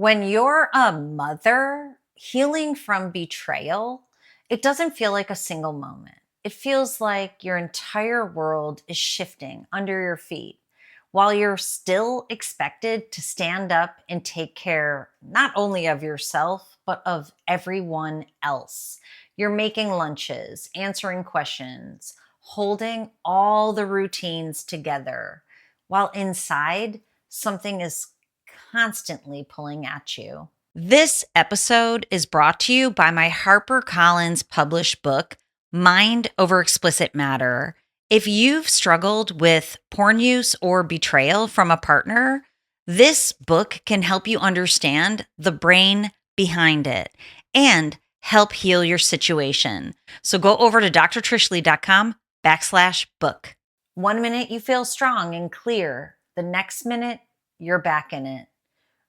When you're a mother healing from betrayal, it doesn't feel like a single moment. It feels like your entire world is shifting under your feet while you're still expected to stand up and take care not only of yourself, but of everyone else. You're making lunches, answering questions, holding all the routines together, while inside something is constantly pulling at you. This episode is brought to you by my HarperCollins published book, Mind Over Explicit Matter. If you've struggled with porn use or betrayal from a partner, this book can help you understand the brain behind it and help heal your situation. So go over to drtrishleigh.com/book. 1 minute you feel strong and clear. The next minute you're back in it,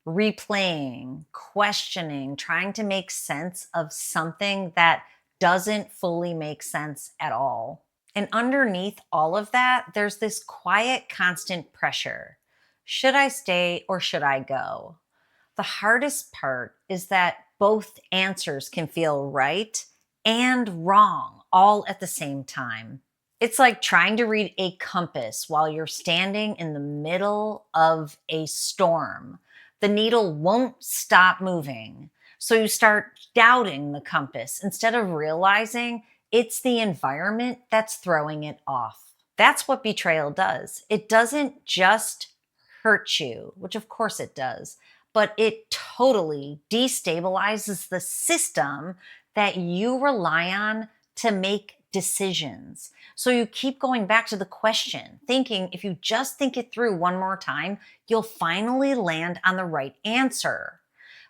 replaying, questioning, trying to make sense of something that doesn't fully make sense at all. And underneath all of that, there's this quiet, constant pressure. Should I stay or should I go? The hardest part is that both answers can feel right and wrong all at the same time. It's like trying to read a compass while you're standing in the middle of a storm. The needle won't stop moving. So you start doubting the compass instead of realizing it's the environment that's throwing it off. That's what betrayal does. It doesn't just hurt you, which of course it does, but it totally destabilizes the system that you rely on to make decisions. So you keep going back to the question, thinking if you just think it through one more time, you'll finally land on the right answer.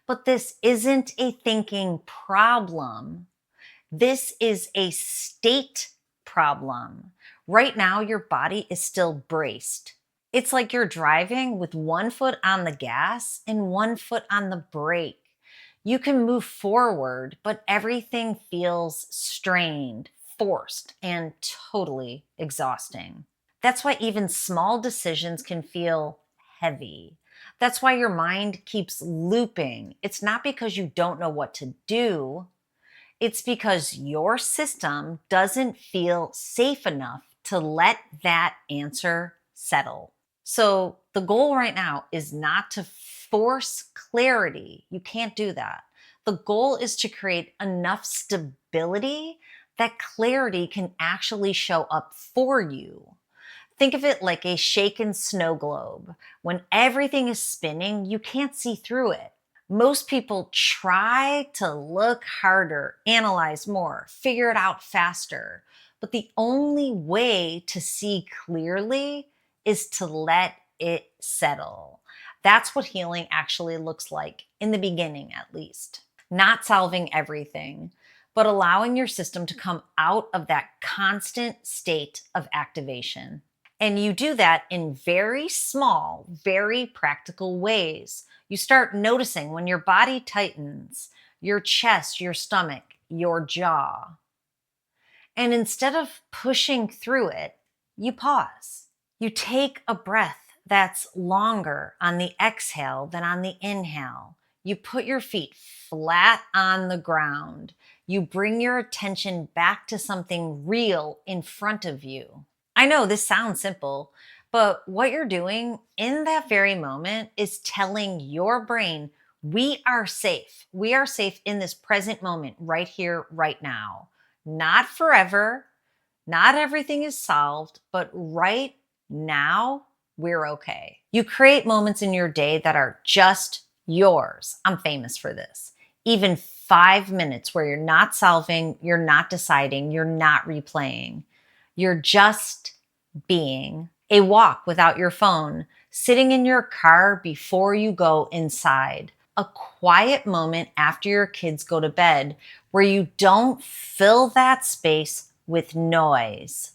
But this isn't a thinking problem. This is a state problem. Right now, your body is still braced. It's like you're driving with one foot on the gas and one foot on the brake. You can move forward, but everything feels strained, forced, and totally exhausting. That's why even small decisions can feel heavy. That's why your mind keeps looping. It's not because you don't know what to do. It's because your system doesn't feel safe enough to let that answer settle. So the goal right now is not to force clarity. You can't do that. The goal is to create enough stability that clarity can actually show up for you. Think of it like a shaken snow globe. When everything is spinning, you can't see through it. Most people try to look harder, analyze more, figure it out faster. But the only way to see clearly is to let it settle. That's what healing actually looks like, in the beginning at least. Not solving everything, but allowing your system to come out of that constant state of activation. And you do that in very small, very practical ways. You start noticing when your body tightens, your chest, your stomach, your jaw. And instead of pushing through it, you pause. You take a breath that's longer on the exhale than on the inhale. You put your feet flat on the ground. You bring your attention back to something real in front of you. I know this sounds simple, but what you're doing in that very moment is telling your brain, we are safe. We are safe in this present moment, right here, right now. Not forever. Not everything is solved, but right now, we're okay. You create moments in your day that are just yours. I'm famous for this. Even 5 minutes where you're not solving, you're not deciding, you're not replaying. You're just being. A walk without your phone, sitting in your car before you go inside, a quiet moment after your kids go to bed where you don't fill that space with noise.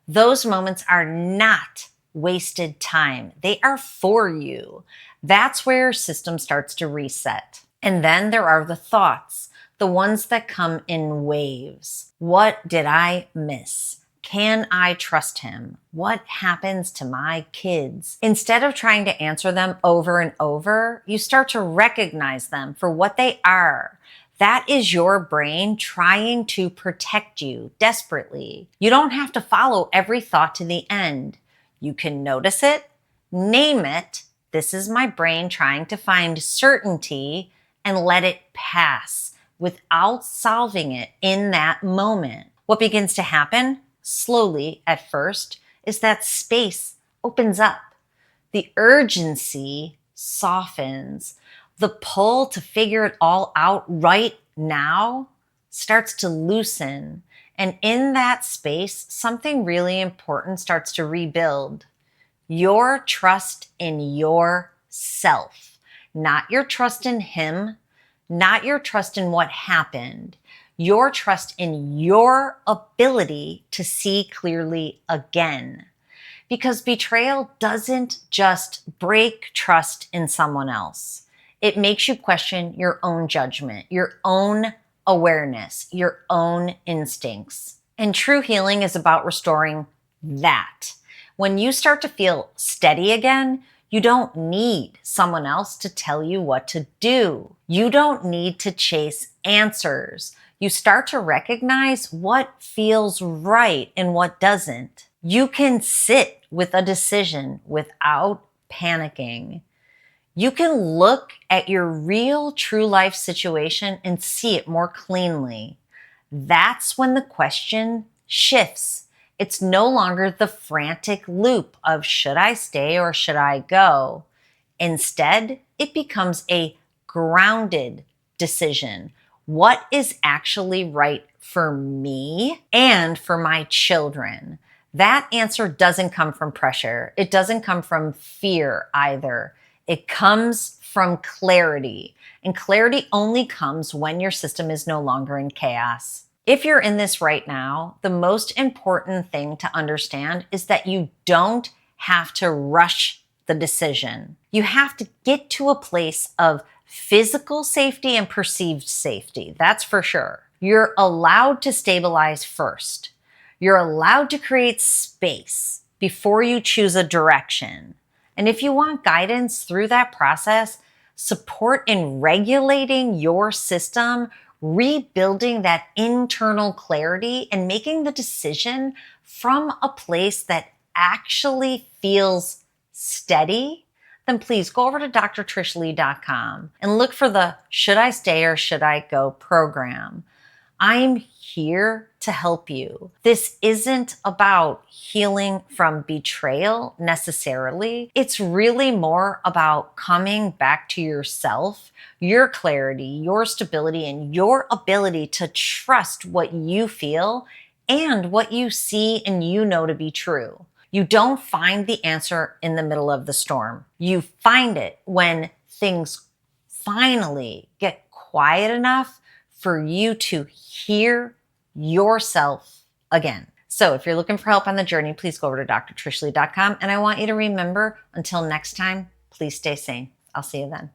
Those moments are not wasted time. They are for you. That's where your system starts to reset. And then there are the thoughts, the ones that come in waves. What did I miss? Can I trust him? What happens to my kids? Instead of trying to answer them over and over, you start to recognize them for what they are. That is your brain trying to protect you desperately. You don't have to follow every thought to the end. You can notice it, name it. This is my brain trying to find certainty, and let it pass without solving it in that moment. What begins to happen slowly at first is that space opens up. The urgency softens. The pull to figure it all out right now starts to loosen. And in that space, something really important starts to rebuild. Your trust in yourself, not your trust in him, not your trust in what happened, your trust in your ability to see clearly again. Because betrayal doesn't just break trust in someone else. It makes you question your own judgment, your own awareness, your own instincts. And true healing is about restoring that. When you start to feel steady again, you don't need someone else to tell you what to do. You don't need to chase answers. You start to recognize what feels right and what doesn't. You can sit with a decision without panicking. You can look at your real true life situation and see it more cleanly. That's when the question shifts. It's no longer the frantic loop of should I stay or should I go? Instead, it becomes a grounded decision. What is actually right for me and for my children? That answer doesn't come from pressure. It doesn't come from fear either. It comes from clarity. And clarity only comes when your system is no longer in chaos. If you're in this right now, the most important thing to understand is that you don't have to rush the decision. You have to get to a place of physical safety and perceived safety. That's for sure. You're allowed to stabilize first. You're allowed to create space before you choose a direction. And if you want guidance through that process, support in regulating your system, rebuilding that internal clarity, and making the decision from a place that actually feels steady, then please go over to drtrishleigh.com and look for the Should I Stay or Should I Go program. I'm here to help you. This isn't about healing from betrayal necessarily. It's really more about coming back to yourself, your clarity, your stability, and your ability to trust what you feel and what you see and you know to be true. You don't find the answer in the middle of the storm. You find it when things finally get quiet enough for you to hear yourself again. So if you're looking for help on the journey, please go over to drtrishleigh.com. And I want you to remember, until next time, please stay sane. I'll see you then.